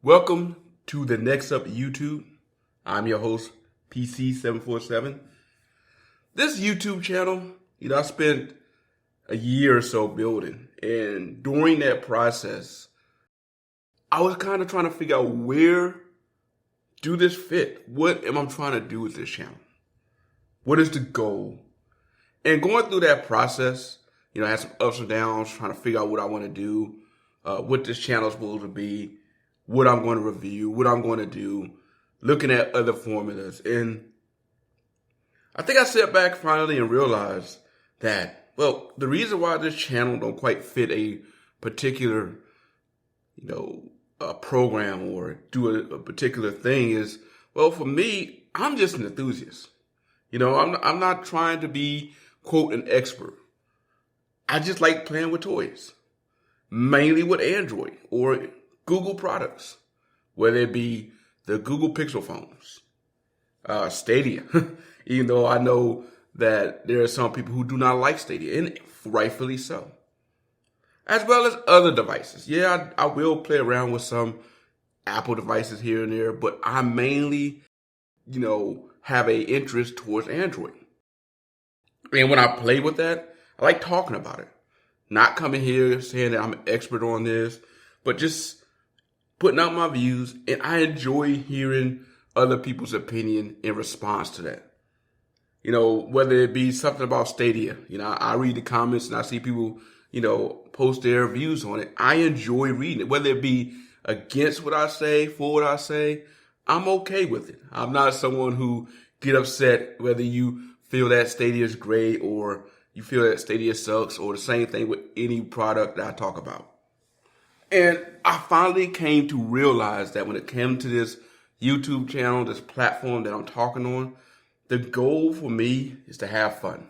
Welcome to the neXup YouTube. I'm your host, PC747. This YouTube channel, I spent a year or so building, and during that process, I was kind of trying to figure out where do this fit? What am I trying to do with this channel? What is the goal? And going through that process, I had some ups and downs, trying to figure out what I want to do, what this channel is supposed to be, what I'm going to review, what I'm going to do, looking at other formulas. And I think I sat back finally and realized that, the reason why this channel don't quite fit a particular, program or do a particular thing is, for me, I'm just an enthusiast. I'm not trying to be, quote, an expert. I just like playing with toys, mainly with Android or Google products, whether it be the Google Pixel phones, Stadia, even though I know that there are some people who do not like Stadia, and rightfully so, as well as other devices. Yeah, I will play around with some Apple devices here and there, but I mainly, have a interest towards Android. And when I play with that, I like talking about it. Not coming here saying that I'm an expert on this, but just putting out my views, and I enjoy hearing other people's opinion in response to that. Whether it be something about Stadia, I read the comments and I see people, post their views on it. I enjoy reading it, whether it be against what I say, for what I say, I'm okay with it. I'm not someone who get upset whether you feel that Stadia is great or you feel that Stadia sucks, or the same thing with any product that I talk about. And I finally came to realize that when it came to this YouTube channel, this platform that I'm talking on, the goal for me is to have fun.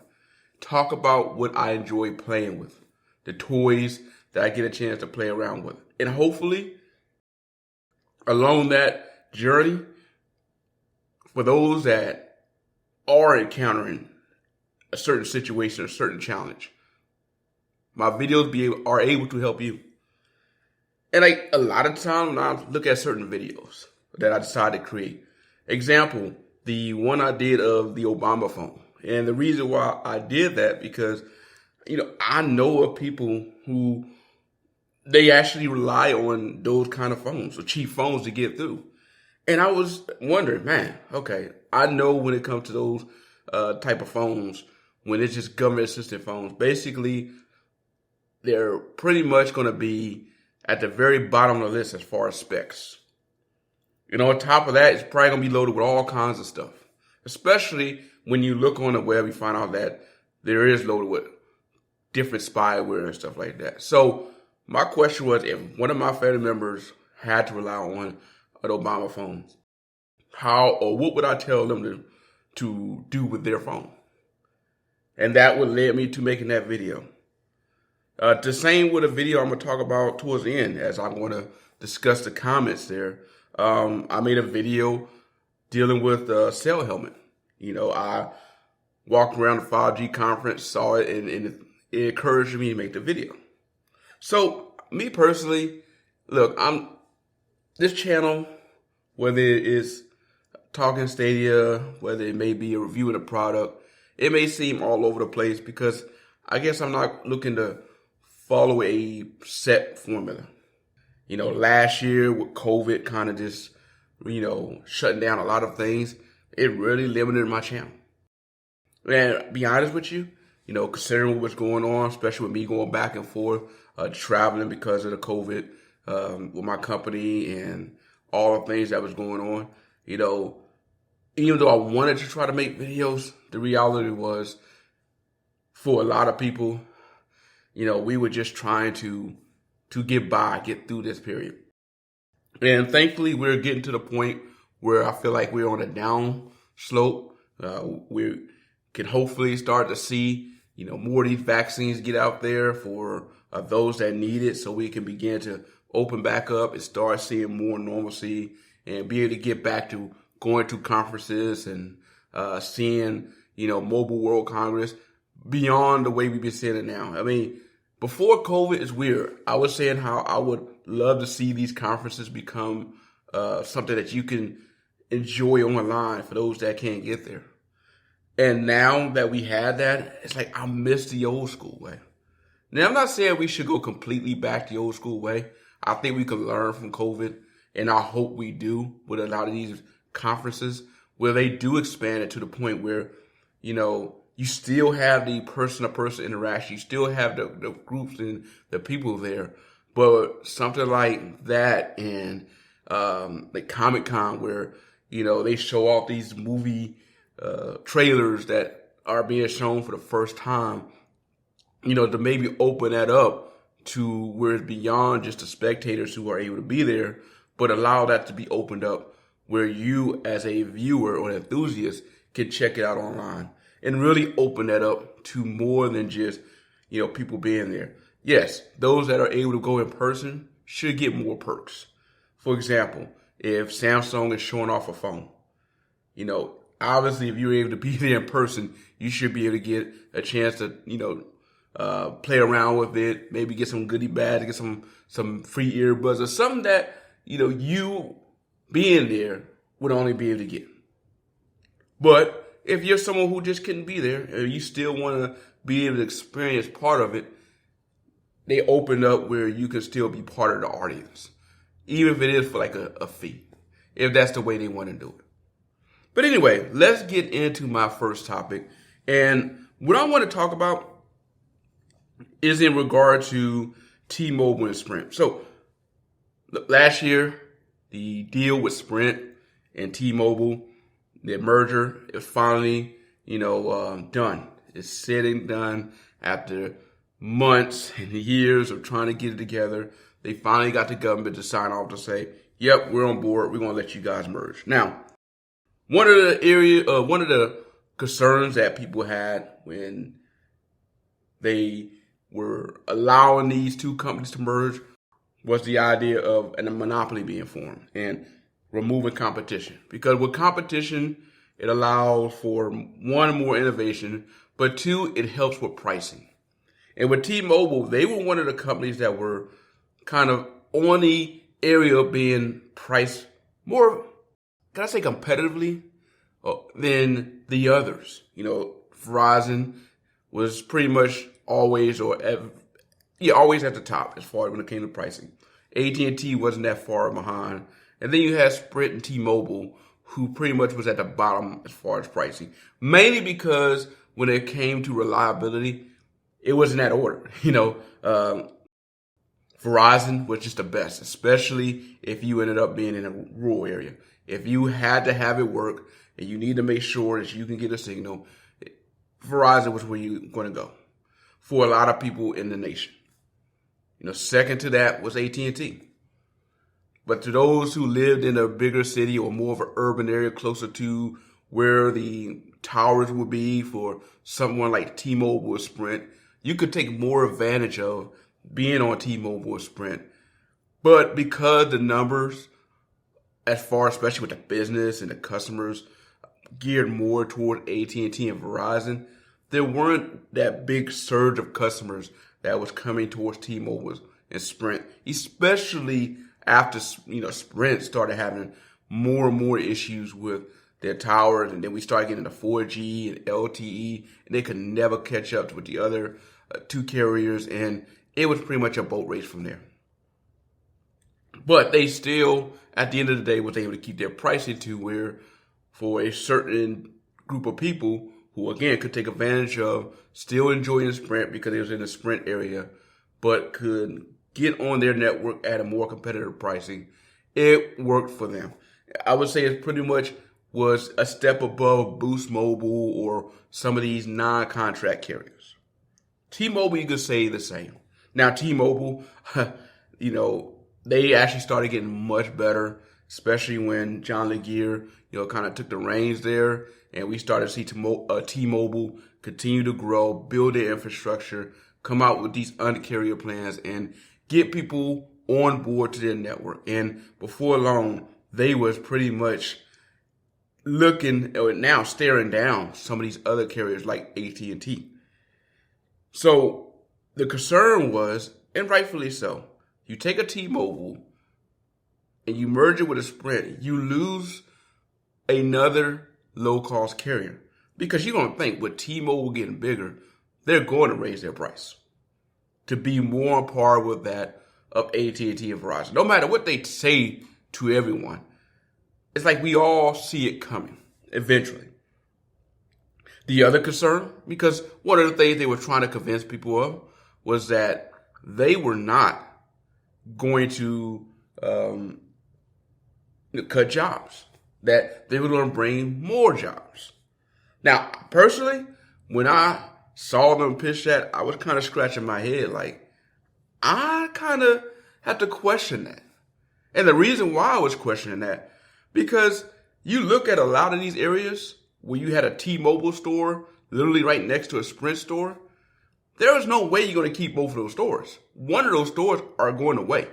Talk about what I enjoy playing with, the toys that I get a chance to play around with. And hopefully, along that journey, for those that are encountering a certain situation, a certain challenge, my videos are able to help you. And a lot of times when I look at certain videos that I decide to create, example, the one I did of the Obama phone. And the reason why I did that because, I know of people who they actually rely on those kind of phones or cheap phones to get through. And I was wondering, man, okay, I know when it comes to those type of phones, when it's just government assisted phones, basically they're pretty much going to be at the very bottom of the list as far as specs. On top of that, it's probably going to be loaded with all kinds of stuff, especially when you look on the web, you find out that there is loaded with different spyware and stuff like that. So my question was, if one of my family members had to rely on an Obama phone, how or what would I tell them to do with their phone? And that would lead me to making that video. The same with a video I'm going to talk about towards the end, as I'm going to discuss the comments there. I made a video dealing with the cellhelmet. I walked around the 5G conference, saw it, and it encouraged me to make the video. So, me personally, look, this channel, whether it is talking Stadia, whether it may be a review of the product, it may seem all over the place because I guess I'm not looking to follow a set formula. Last year with COVID kind of just, shutting down a lot of things, it really limited my channel. And to be honest with you, considering what's going on, especially with me going back and forth, traveling because of the COVID with my company and all the things that was going on, even though I wanted to try to make videos, the reality was for a lot of people, we were just trying to get by, get through this period. And thankfully, we're getting to the point where I feel like we're on a down slope. We can hopefully start to see, more of these vaccines get out there for those that need it, so we can begin to open back up and start seeing more normalcy and be able to get back to going to conferences and seeing, Mobile World Congress beyond the way we've been seeing it now. I mean, before COVID, it's weird. I was saying how I would love to see these conferences become something that you can enjoy online for those that can't get there. And now that we had that, it's like I miss the old school way. Now, I'm not saying we should go completely back the old school way. I think we could learn from COVID, and I hope we do with a lot of these conferences where they do expand it to the point where, you still have the person-to-person interaction. You still have the groups and the people there. But something like that and like Comic-Con where, they show off these movie trailers that are being shown for the first time, to maybe open that up to where it's beyond just the spectators who are able to be there, but allow that to be opened up where you as a viewer or an enthusiast can check it out online and really open that up to more than just, people being there. Yes, those that are able to go in person should get more perks. For example, if Samsung is showing off a phone, obviously if you're able to be there in person, you should be able to get a chance to, play around with it, maybe get some goodie bags, get some free earbuds or something that, you being there would only be able to get. But if you're someone who just couldn't be there and you still want to be able to experience part of it, they open up where you can still be part of the audience, even if it is for like a fee, if that's the way they want to do it. But anyway, let's get into my first topic. And what I want to talk about is in regard to T-Mobile and Sprint. So last year, the deal with Sprint and T-Mobile, the merger is finally, done. It's said and done after months and years of trying to get it together. They finally got the government to sign off to say, yep, we're on board. We're going to let you guys merge. Now, one of the concerns that people had when they were allowing these two companies to merge was the idea of a monopoly being formed and removing competition. Because with competition, it allows for one, more innovation, but two, it helps with pricing. And with T-Mobile, they were one of the companies that were kind of on the area of being priced more, can I say competitively, than the others. Verizon was pretty much always always at the top as far as when it came to pricing. AT&T wasn't that far behind. And then you had Sprint and T-Mobile, who pretty much was at the bottom as far as pricing. Mainly because when it came to reliability, it was in that order. Verizon was just the best, especially if you ended up being in a rural area. If you had to have it work and you need to make sure that you can get a signal, Verizon was where you're going to go for a lot of people in the nation. Second to that was AT&T. But to those who lived in a bigger city or more of an urban area closer to where the towers would be for someone like T-Mobile or Sprint, you could take more advantage of being on T-Mobile or Sprint. But because the numbers, as far especially with the business and the customers, geared more toward AT&T and Verizon, there weren't that big surge of customers that was coming towards T-Mobile and Sprint, especially after Sprint started having more and more issues with their towers, and then we started getting the 4G and LTE, and they could never catch up with the other two carriers, and it was pretty much a boat race from there. But they still, at the end of the day, was able to keep their pricing to where for a certain group of people who, again, could take advantage of still enjoying Sprint because it was in the Sprint area, but could get on their network at a more competitive pricing, it worked for them. I would say it pretty much was a step above Boost Mobile or some of these non-contract carriers. T-Mobile, you could say the same. Now, T-Mobile, they actually started getting much better, especially when John Legere, kind of took the reins there, and we started to see T-Mobile continue to grow, build their infrastructure, come out with these under-carrier plans, and get people on board to their network. And before long, they was pretty much looking, or now staring down some of these other carriers like AT&T. So the concern was, and rightfully so, you take a T-Mobile and you merge it with a Sprint, you lose another low-cost carrier. Because you're going to think with T-Mobile getting bigger, they're going to raise their price to be more on par with that of AT&T and Verizon. No matter what they say to everyone, it's like we all see it coming eventually. The other concern, because one of the things they were trying to convince people of was that they were not going to cut jobs, that they were going to bring more jobs. Now, personally, when I saw them pitch that, I was kind of scratching my head like, I kind of had to question that. And the reason why I was questioning that, because you look at a lot of these areas where you had a T-Mobile store literally right next to a Sprint store, there is no way you're going to keep both of those stores. One of those stores are going away.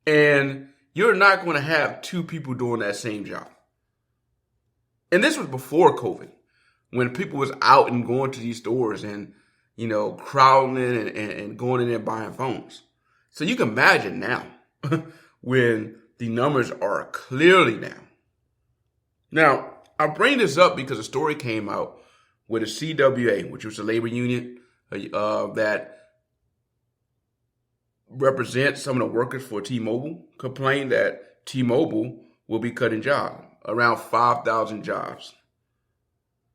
And you're not going to have two people doing that same job. And this was before COVID, when people was out and going to these stores and, crowding in and going in there buying phones. So you can imagine now when the numbers are clearly down. Now, I bring this up because a story came out with a CWA, which was a labor union that represents some of the workers for T-Mobile, complained that T-Mobile will be cutting jobs, around 5,000 jobs.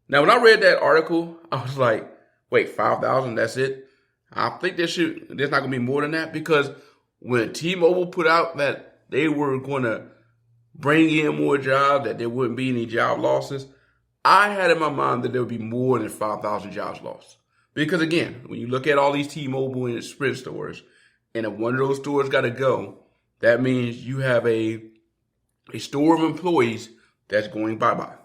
Now, when I read that article, I was like, wait, 5,000, that's it? I think there's not going to be more than that, because when T-Mobile put out that they were going to bring in more jobs, that there wouldn't be any job losses, I had in my mind that there would be more than 5,000 jobs lost. Because again, when you look at all these T-Mobile and Sprint stores, and if one of those stores got to go, that means you have a store of employees that's going bye-bye.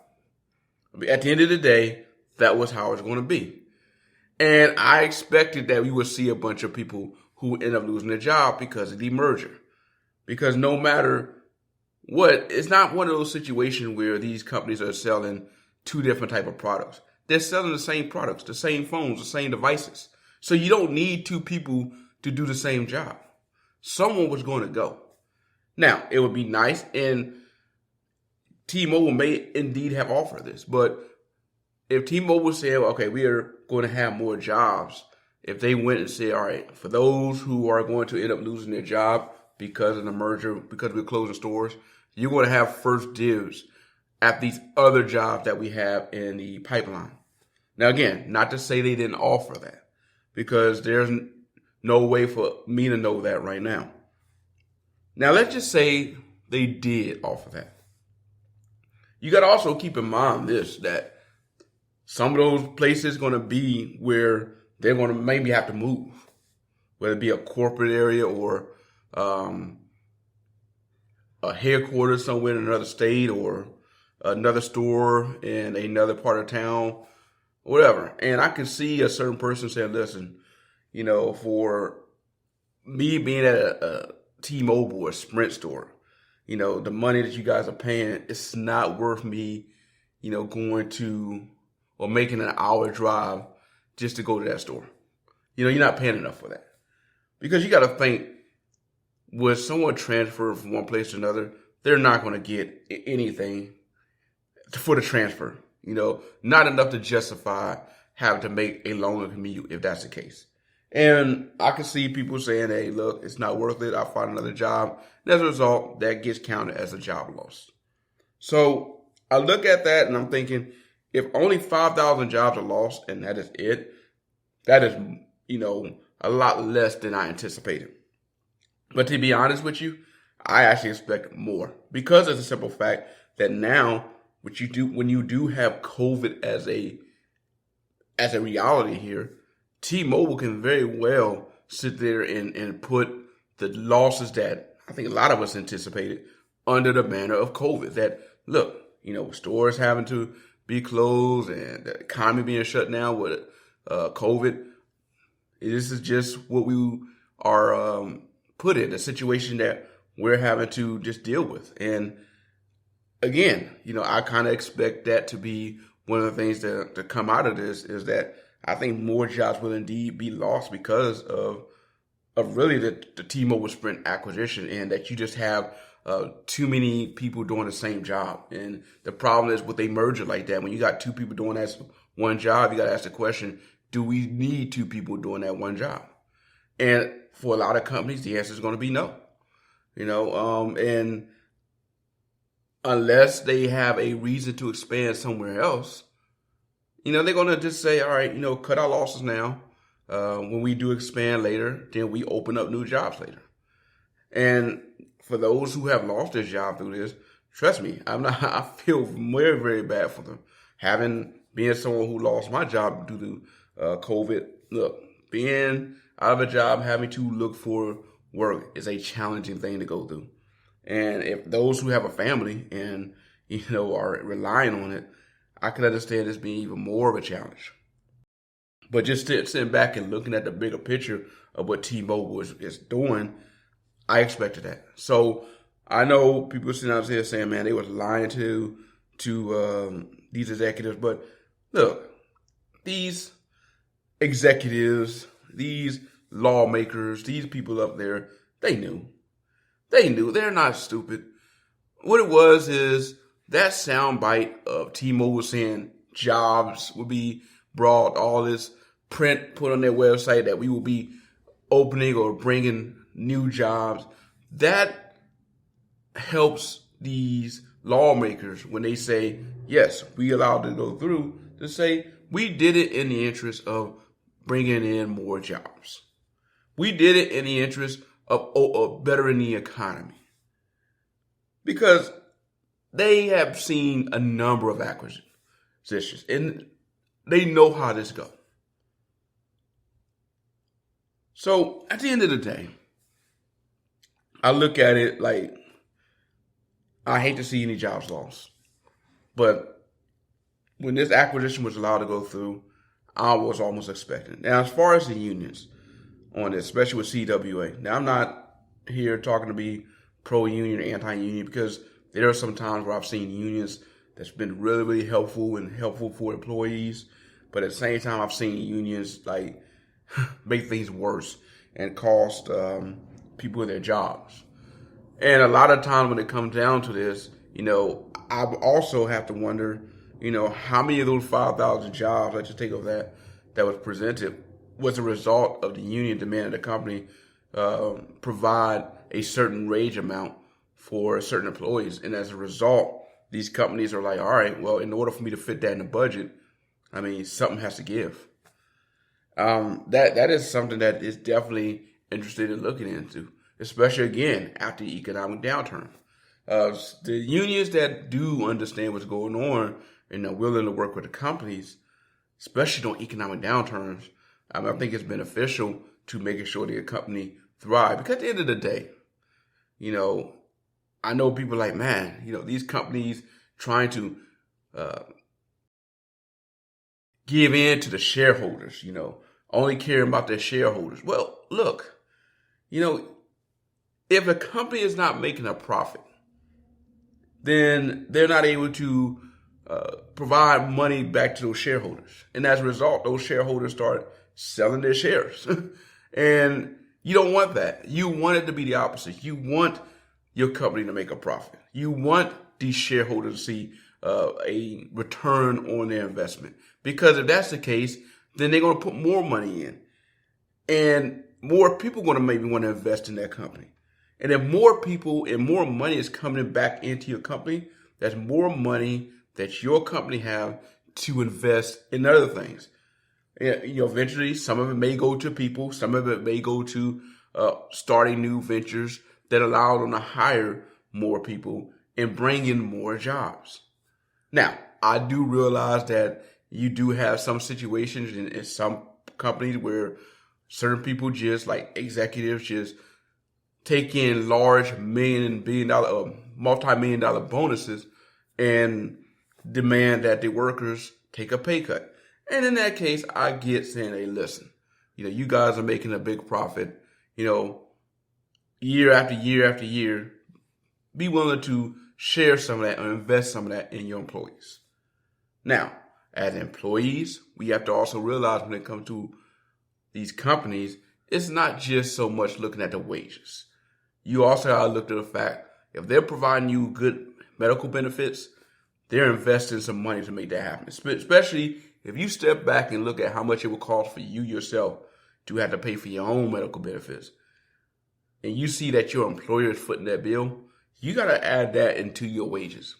At the end of the day, that was how it's going to be. And I expected that we would see a bunch of people who end up losing their job because of the merger. Because no matter what, it's not one of those situations where these companies are selling two different type of products. They're selling the same products, the same phones, the same devices. So you don't need two people to do the same job. Someone was going to go. Now, it would be nice, and T-Mobile may indeed have offered this, but if T-Mobile said, okay, we are going to have more jobs, if they went and said, all right, for those who are going to end up losing their job because of the merger, because we're closing stores, you're going to have first dibs at these other jobs that we have in the pipeline. Now, again, not to say they didn't offer that, because there's no way for me to know that right now. Now, let's just say they did offer that. You got to also keep in mind this, that some of those places going to be where they're going to maybe have to move, whether it be a corporate area or a headquarters somewhere in another state or another store in another part of town, whatever. And I can see a certain person saying, listen, for me being at a T-Mobile or Sprint store, the money that you guys are paying, it's not worth me, going to or making an hour drive just to go to that store. You're not paying enough for that. Because you got to think, when someone transfers from one place to another, they're not going to get anything for the transfer. Not enough to justify having to make a longer commute if that's the case. And I can see people saying, hey, look, it's not worth it. I'll find another job. And as a result, that gets counted as a job loss. So I look at that and I'm thinking, if only 5,000 jobs are lost and that is it, that is, a lot less than I anticipated. But to be honest with you, I actually expect more, because of the simple fact that now what you do when you do have COVID as a reality here, T-Mobile can very well sit there and put the losses that I think a lot of us anticipated under the banner of COVID. That, look, stores having to be closed and the economy being shut down with COVID. This is just what we are put in, a situation that we're having to just deal with. And again, I kind of expect that to be one of the things to come out of this, is that I think more jobs will indeed be lost because of really the T-Mobile Sprint acquisition, and that you just have too many people doing the same job. And the problem is with a merger like that, when you got two people doing that one job, you got to ask the question, do we need two people doing that one job? And for a lot of companies, the answer is going to be no. And unless they have a reason to expand somewhere else, they're going to just say, all right, cut our losses now. When we do expand later, then we open up new jobs later. And for those who have lost their job through this, trust me, I feel very, very bad for them. Being someone who lost my job due to COVID, look, being out of a job, having to look for work is a challenging thing to go through. And if those who have a family and, are relying on it, I can understand this being even more of a challenge. But just sitting back and looking at the bigger picture of what T-Mobile is doing, I expected that. So I know people sitting out there saying, man, they was lying to these executives. But look, these executives, these lawmakers, these people up there, they knew. They're not stupid. What it was is that soundbite of T-Mobile saying jobs would be brought, all this print put on their website that we will be opening or bringing new jobs. That helps these lawmakers when they say, yes, we allowed it to go through, to say we did it in the interest of bringing in more jobs. We did it in the interest of bettering the economy. Because they have seen a number of acquisitions and they know how this goes. So at the end of the day, I look at it like I hate to see any jobs lost. But when this acquisition was allowed to go through, I was almost expecting. Now, as far as the unions on this, especially with CWA, now I'm not here talking to be pro-union or anti-union, because there are some times where I've seen unions that's been really, really helpful for employees. But at the same time, I've seen unions like make things worse and cost people their jobs. And a lot of times when it comes down to this, I also have to wonder, how many of those 5,000 jobs, let's just take of that was presented, was a result of the union demanding the company provide a certain wage amount for certain employees. And as a result, these companies are like, all right, well, in order for me to fit that in the budget, something has to give. That is something that is definitely interested in looking into, especially again after the economic downturn. The unions that do understand what's going on and are willing to work with the companies, especially during economic downturns, I think it's beneficial to making sure the company thrive. Because at the end of the day, I know people like, man, these companies trying to give in to the shareholders, only caring about their shareholders. Well, look, if a company is not making a profit, then they're not able to provide money back to those shareholders. And as a result, those shareholders start selling their shares. And you don't want that. You want it to be the opposite. You want your company to make a profit. You want these shareholders to see a return on their investment. Because if that's the case, then they're going to put more money in. And more people are going to maybe want to invest in that company. And if more people and more money is coming back into your company, that's more money that your company have to invest in other things. Eventually, some of it may go to people. Some of it may go to starting new ventures that allow them to hire more people and bring in more jobs. Now, I do realize that you do have some situations in some companies where certain people just like executives just take in large multi-million dollar bonuses and demand that the workers take a pay cut. And in that case, I get saying, hey, listen, you guys are making a big profit, year after year after year. Be willing to share some of that or invest some of that in your employees. Now, as employees, we have to also realize when it comes to these companies, it's not just so much looking at the wages. You also have to look at the fact if they're providing you good medical benefits, they're investing some money to make that happen. Especially if you step back and look at how much it would cost for you yourself to have to pay for your own medical benefits, and you see that your employer is footing that bill, you got to add that into your wages.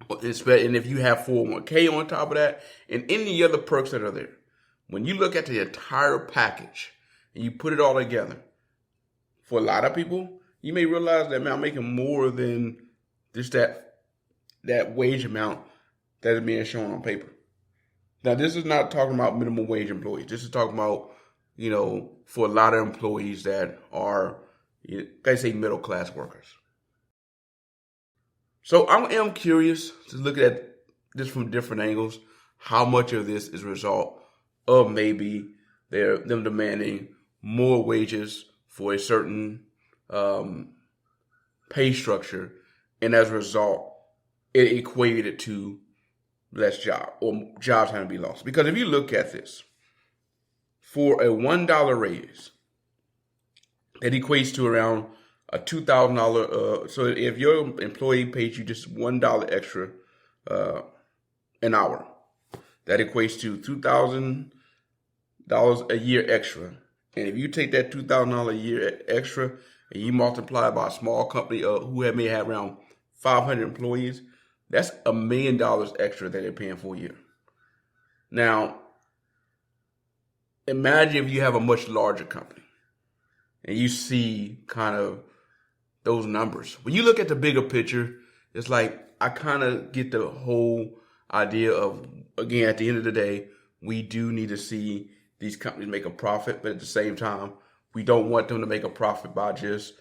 And if you have 401k on top of that and any other perks that are there, when you look at the entire package and you put it all together, for a lot of people, you may realize that, man, I'm making more than just that wage amount that is being shown on paper. Now, this is not talking about minimum wage employees. This is talking about, for a lot of employees that are, let's say, middle class workers. So I am curious to look at this from different angles. How much of this is a result of maybe them demanding more wages for a certain pay structure, and as a result, it equated to less job or jobs having to be lost. Because if you look at this, for a $1 raise, that equates to around a $2,000. So if your employee pays you just $1 extra an hour, that equates to $2,000 a year extra. And if you take that $2,000 a year extra and you multiply by a small company who may have around 500 employees, that's $1 million extra that they're paying for a year. Now, imagine if you have a much larger company and you see kind of those numbers. When you look at the bigger picture, it's like I kind of get the whole idea of, again, at the end of the day, we do need to see these companies make a profit, but at the same time, we don't want them to make a profit by just,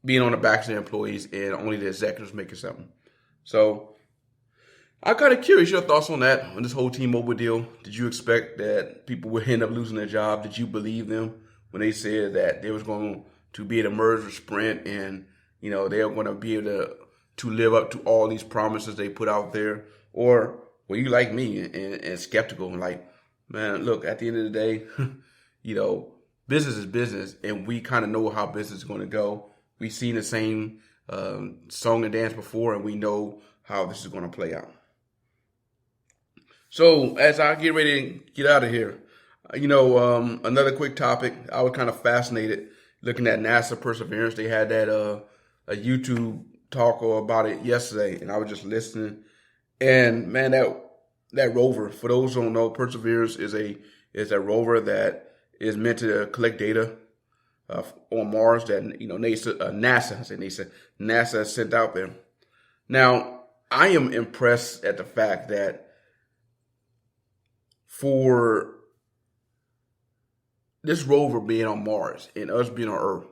being on the backs of their employees and only the executives making something. So I'm kind of curious your thoughts on that, on this whole T-Mobile deal. Did you expect that people would end up losing their job? Did you believe them when they said that they was going to be at a merger sprint and, they were going to be able to live up to all these promises they put out there? Or were you like me and skeptical and like, man, look, at the end of the day, business is business, and we kind of know how business is going to go. We've seen the same song and dance before, and we know how this is going to play out. So as I get ready to get out of here, another quick topic. I was kind of fascinated looking at NASA Perseverance. They had that a YouTube talk about it yesterday, and I was just listening. And man, that rover, for those who don't know, Perseverance is a rover that is meant to collect data on Mars that NASA sent out there. Now, I am impressed at the fact that for this rover being on Mars and us being on Earth,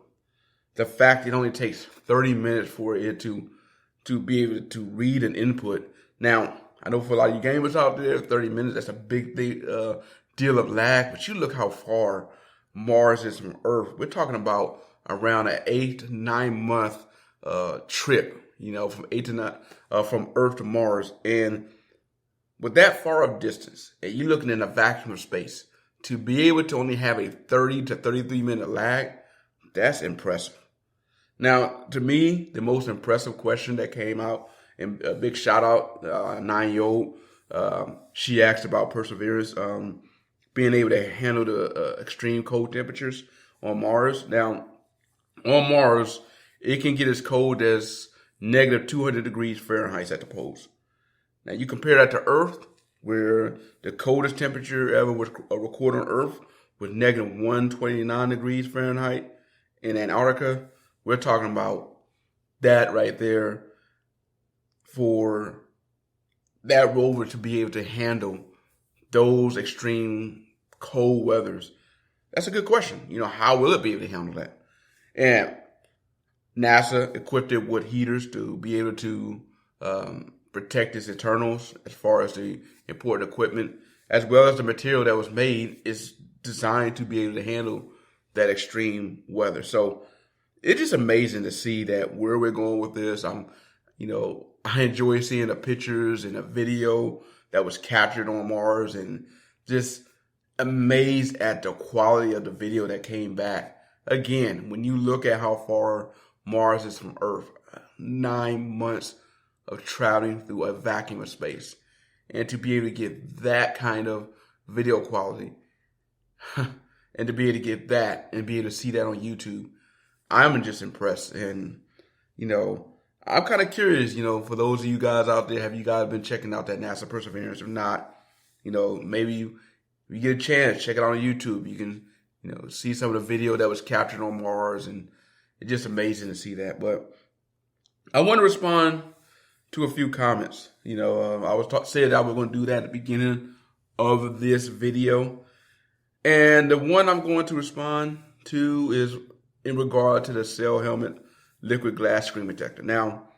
the fact it only takes 30 minutes for it to be able to read and input. Now, I know for a lot of you gamers out there, 30 minutes, that's a big deal of lag, but you look how far Mars is from Earth. We're talking about around an 8 to 9 month trip, from Earth to Mars. And with that far of distance, and you're looking in a vacuum of space, to be able to only have a 30 to 33 minute lag, that's impressive. Now, to me, the most impressive question that came out, and a big shout out, 9-year-old, she asked about Perseverance being able to handle the extreme cold temperatures on Mars. Now, on Mars, it can get as cold as negative 200 degrees Fahrenheit at the poles. Now, you compare that to Earth, where the coldest temperature ever was recorded on Earth was negative 129 degrees Fahrenheit. In Antarctica, we're talking about that right there. For that rover to be able to handle those extreme cold weathers, that's a good question. How will it be able to handle that? And NASA equipped it with heaters to be able to protect its internals as far as the important equipment, as well as the material that was made is designed to be able to handle that extreme weather. So it's just amazing to see that where we're going with this. I enjoy seeing the pictures and the video that was captured on Mars, and just amazed at the quality of the video that came back. Again, when you look at how far Mars is from Earth, 9 months of traveling through a vacuum of space, and to be able to get that kind of video quality, and to be able to get that and be able to see that on YouTube, I'm just impressed. And, I'm kind of curious, for those of you guys out there, have you guys been checking out that NASA Perseverance? If not, maybe if you get a chance, check it out on YouTube. You can, see some of the video that was captured on Mars, and it's just amazing to see that. But I want to respond to a few comments. I was said I was going to do that at the beginning of this video. And the one I'm going to respond to is in regard to the cellhelmet liquid glass screen protector. Now,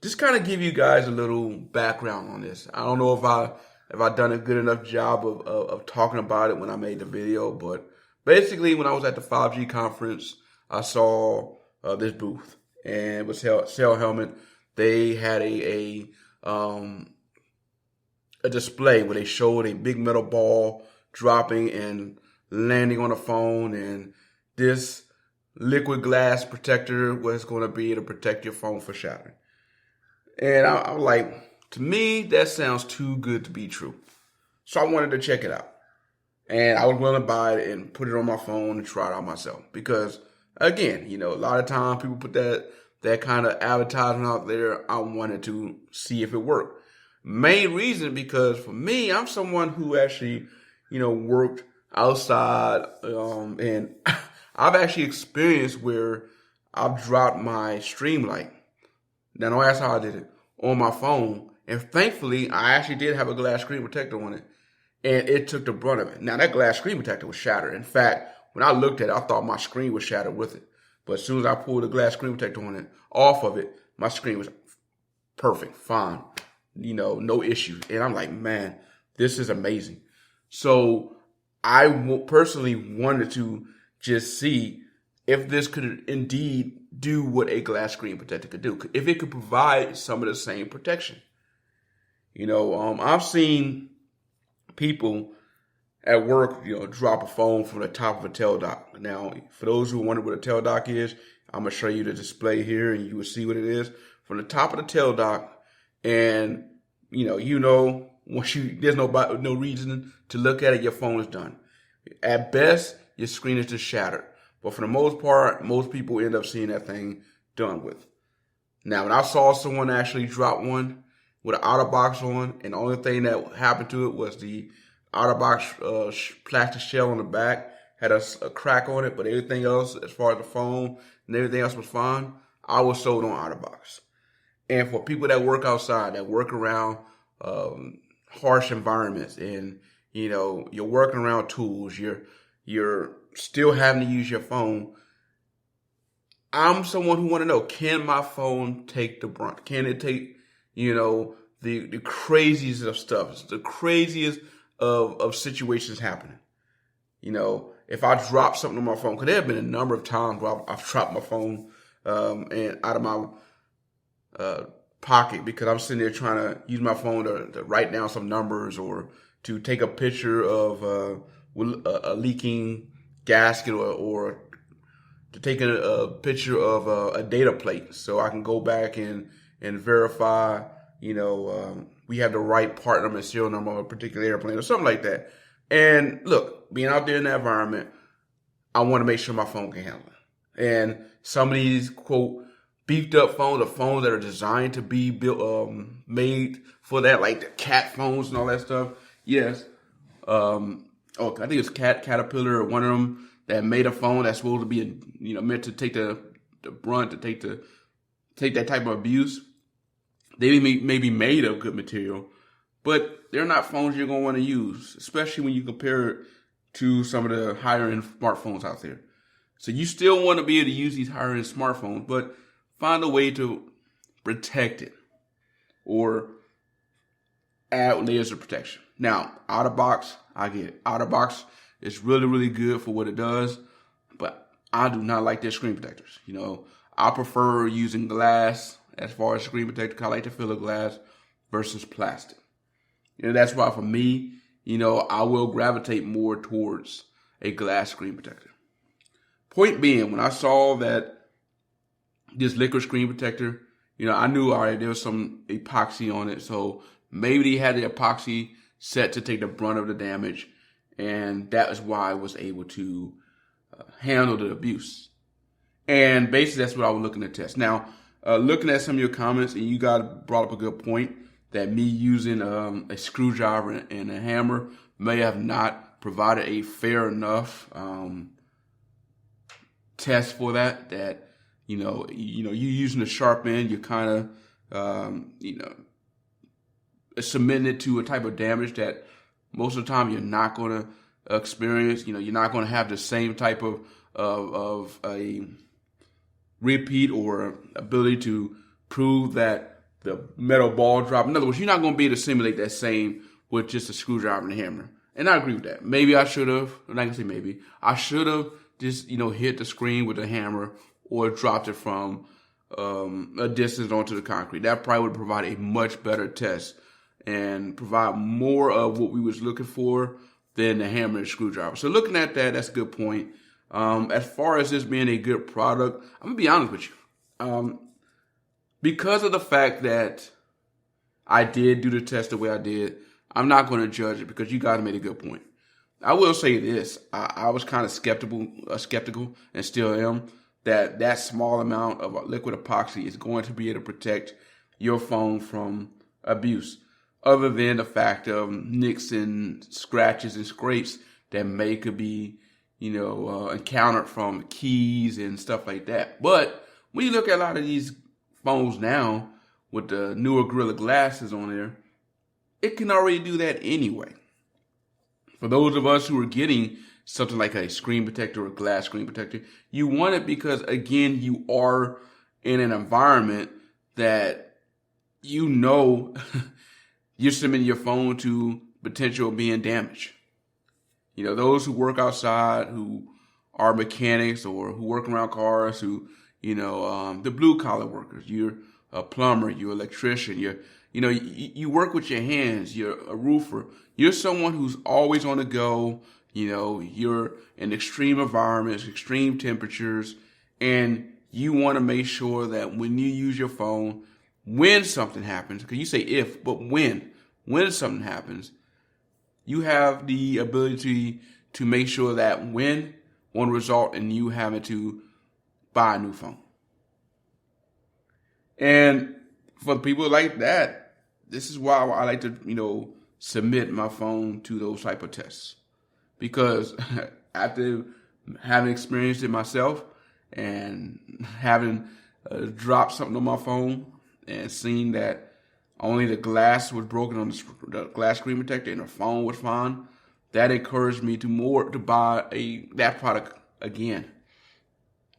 just kind of give you guys a little background on this. I don't know if I done a good enough job of talking about it when I made the video, but basically when I was at the 5G conference, I saw this booth, and it was cellhelmet. They had a display where they showed a big metal ball dropping and landing on a phone, and this liquid glass protector was going to be to protect your phone for shattering. And I was like, to me, that sounds too good to be true. So I wanted to check it out. And I was willing to buy it and put it on my phone and try it out myself. Because, again, a lot of times people put that kind of advertisement out there. I wanted to see if it worked. Main reason because for me, I'm someone who actually, worked outside, and I've actually experienced where I've dropped my stream light. Now, don't ask how I did it, on my phone. And thankfully, I actually did have a glass screen protector on it, and it took the brunt of it. Now, that glass screen protector was shattered. In fact, when I looked at it, I thought my screen was shattered with it. But as soon as I pulled the glass screen protector on it, off of it, my screen was perfect, fine, no issues. And I'm like, man, this is amazing. So I personally wanted to just see if this could indeed do what a glass screen protector could do, if it could provide some of the same protection. I've seen people at work, drop a phone from the top of a tail dock. Now, for those who wonder what a tail dock is, I'm going to show you the display here, and you will see what it is. From the top of the tail dock, and, once there's no reason to look at it, your phone is done. At best, your screen is just shattered. But for the most part, most people end up seeing that thing done with. Now, when I saw someone actually drop one with an outer box on, and the only thing that happened to it was the outer box plastic shell on the back had a crack on it, but everything else, as far as the phone and everything else was fine, I was sold on outer box. And for people that work outside, that work around harsh environments, and you're working around tools, you're still having to use your phone. I'm someone who want to know, can my phone take the brunt? Can it take, the craziest of stuff, the craziest of situations happening? If I drop something on my phone, because there have been a number of times where I've dropped my phone and out of my pocket because I'm sitting there trying to use my phone to write down some numbers, or to take a picture of a leaking gasket, or to take a picture of a data plate so I can go back and verify, we have the right part number and serial number of a particular airplane or something like that. And look, being out there in that environment, I want to make sure my phone can handle it. And some of these, quote, beefed up phones, or phones that are designed to be built, made for that, like the cat phones and all that stuff. Yes. I think it's Caterpillar, or one of them that made a phone that's supposed to be, meant to take the brunt, to take that type of abuse. They may be made of good material, but they're not phones you're going to want to use, especially when you compare it to some of the higher end smartphones out there. So you still want to be able to use these higher end smartphones, but find a way to protect it, or add layers of protection. Now, out of box, I get it. Out of box is really, really good for what it does, but I do not like their screen protectors. I prefer using glass as far as screen protector. I like to feel of glass versus plastic. That's why for me, I will gravitate more towards a glass screen protector. Point being, when I saw that this liquid screen protector, I knew, all right, there was some epoxy on it. So maybe they had the epoxy set to take the brunt of the damage. And that is why I was able to handle the abuse. And basically, that's what I was looking to test. Now, looking at some of your comments, and you guys brought up a good point, that me using a screwdriver and a hammer may have not provided a fair enough test for that. That you using a sharp end, you're kind of submitting it to a type of damage that most of the time you're not going to experience. You're not going to have the same type of a repeat or ability to prove that the metal ball drop. In other words, you're not going to be able to simulate that same with just a screwdriver and a hammer. And I agree with that. Maybe I should have, I'm not going to say maybe, I should have just, hit the screen with a hammer or dropped it from a distance onto the concrete. That probably would provide a much better test and provide more of what we was looking for than the hammer and screwdriver. So looking at that, that's a good point. As far as this being a good product, I'm going to be honest with you. Because of the fact that I did do the test the way I did, I'm not going to judge it because you guys made a good point. I will say this. I was kind of skeptical and still am, that small amount of liquid epoxy is going to be able to protect your phone from abuse, other than the fact of nicks and scratches and scrapes that could be, encountered from keys and stuff like that. But when you look at a lot of these phones now with the newer Gorilla Glasses on there, it can already do that anyway. For those of us who are getting something like a screen protector or glass screen protector, you want it because, again, you are in an environment that you're submitting your phone to potential being damaged. Those who work outside, who are mechanics or who work around cars, who the blue collar workers, you're a plumber, you're an electrician, you work with your hands, you're a roofer, you're someone who's always on the go, you're in extreme environments, extreme temperatures, and you want to make sure that when you use your phone, when something happens, because you say if, but when something happens, you have the ability to make sure that when won't result in you having to buy a new phone. And for the people like that, this is why I like to, submit my phone to those type of tests. Because after having experienced it myself and having dropped something on my phone and seeing that only the glass was broken on the glass screen protector and the phone was fine, that encouraged me to buy that product again.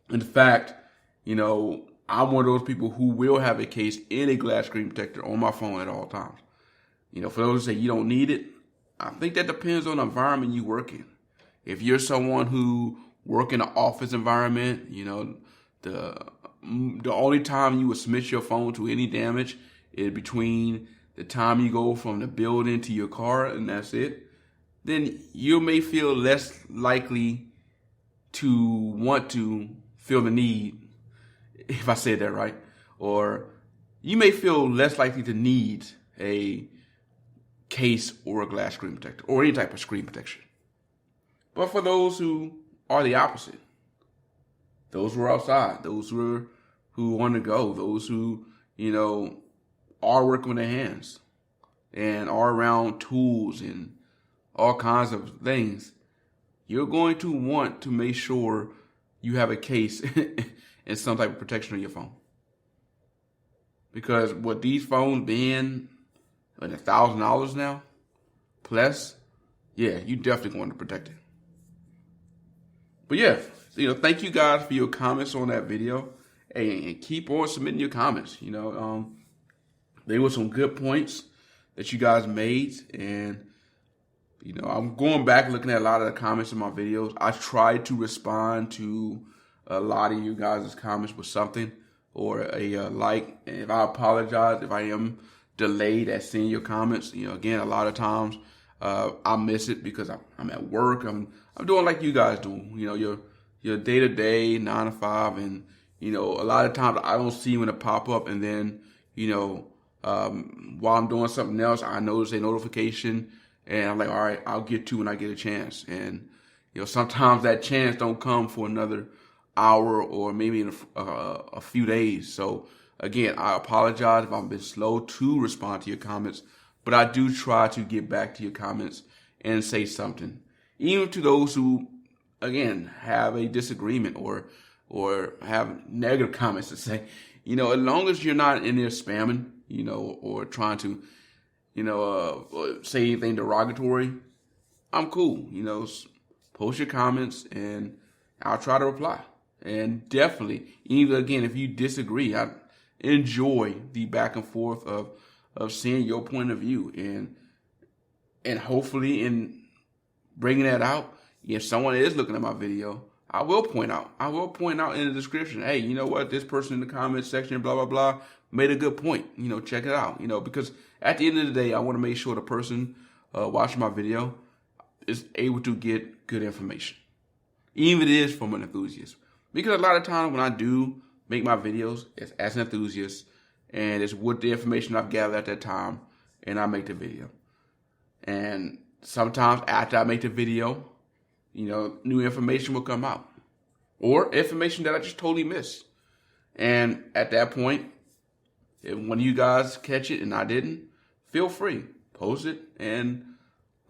In fact, I'm one of those people who will have a case in a glass screen protector on my phone at all times. For those who say you don't need it, I think that depends on the environment you work in. If you're someone who work in an office environment, the only time you would submit your phone to any damage is between the time you go from the building to your car, and that's it. Then you may feel less likely to want to feel the need, if I said that right, or you may feel less likely to need a case or a glass screen protector or any type of screen protection. But for those who are the opposite, those who are outside, those who want to go, those who, are working with their hands and are around tools and all kinds of things, you're going to want to make sure you have a case and some type of protection on your phone. Because with these phones being $1,000 now plus, yeah, you definitely want to protect it. But yeah, thank you guys for your comments on that video, and keep on submitting your comments. There were some good points that you guys made, and I'm going back looking at a lot of the comments in my videos. I tried to respond to a lot of you guys' comments with something or a like. And if I apologize if I am delayed at seeing your comments, again, a lot of times I miss it because I'm at work. I'm doing like you guys do. You know, your day to day 9 to 5, and you know, a lot of times I don't see when it pop up, and then you know, while I'm doing something else, I notice a notification, and I'm like, all right, I'll get to when I get a chance. And you know, sometimes that chance don't come for another hour or maybe in a few days. So again, I apologize if I've been slow to respond to your comments, but I do try to get back to your comments and say something, even to those who, again, have a disagreement or have negative comments to say. You know, as long as you're not in there spamming, you know, or trying to, you know, say anything derogatory, I'm cool. You know, post your comments and I'll try to reply. And definitely, even again, if you disagree, I enjoy the back and forth of seeing your point of view, and hopefully in bringing that out, if someone is looking at my video, I will point out in the description, hey, you know what, this person in the comments section, blah, blah, blah, made a good point. You know, check it out. You know, because at the end of the day, I want to make sure the person watching my video is able to get good information, even if it is from an enthusiast. Because a lot of times when I do make my videos, it's as an enthusiast, and it's with the information I've gathered at that time, and I make the video. And sometimes after I make the video, you know, new information will come out, or information that I just totally missed. And at that point, if one of you guys catch it and I didn't, feel free, post it, and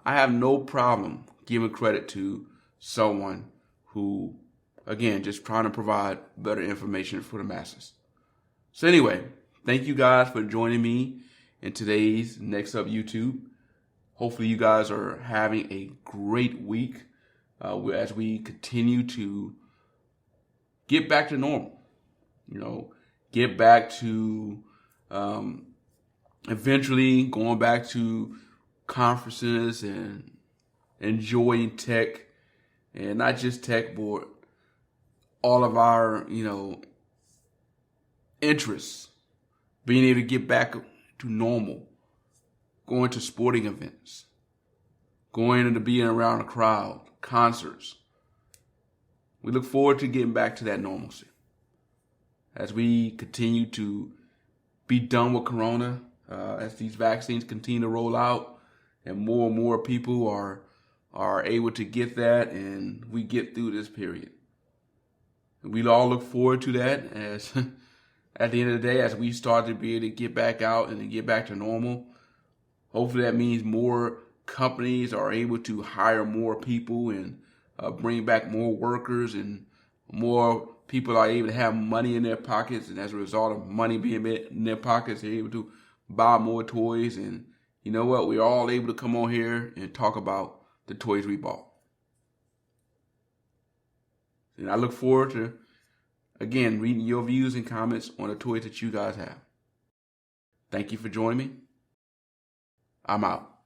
I have no problem giving credit to someone who, again, just trying to provide better information for the masses. So anyway, thank you guys for joining me in today's neXup YouTube. Hopefully you guys are having a great week as we continue to get back to normal. You know, get back to eventually going back to conferences and enjoying tech, and not just tech, but all of our, you know, interests, being able to get back to normal, going to sporting events, going into being around a crowd, concerts. We look forward to getting back to that normalcy as we continue to be done with Corona, as these vaccines continue to roll out and more people are able to get that, and we get through this period. We all look forward to that as at the end of the day, as we start to be able to get back out and to get back to normal. Hopefully that means more companies are able to hire more people and bring back more workers, and more people are able to have money in their pockets. And as a result of money being in their pockets, they're able to buy more toys. And you know what? We're all able to come on here and talk about the toys we bought. And I look forward to, again, reading your views and comments on the toys that you guys have. Thank you for joining me. I'm out.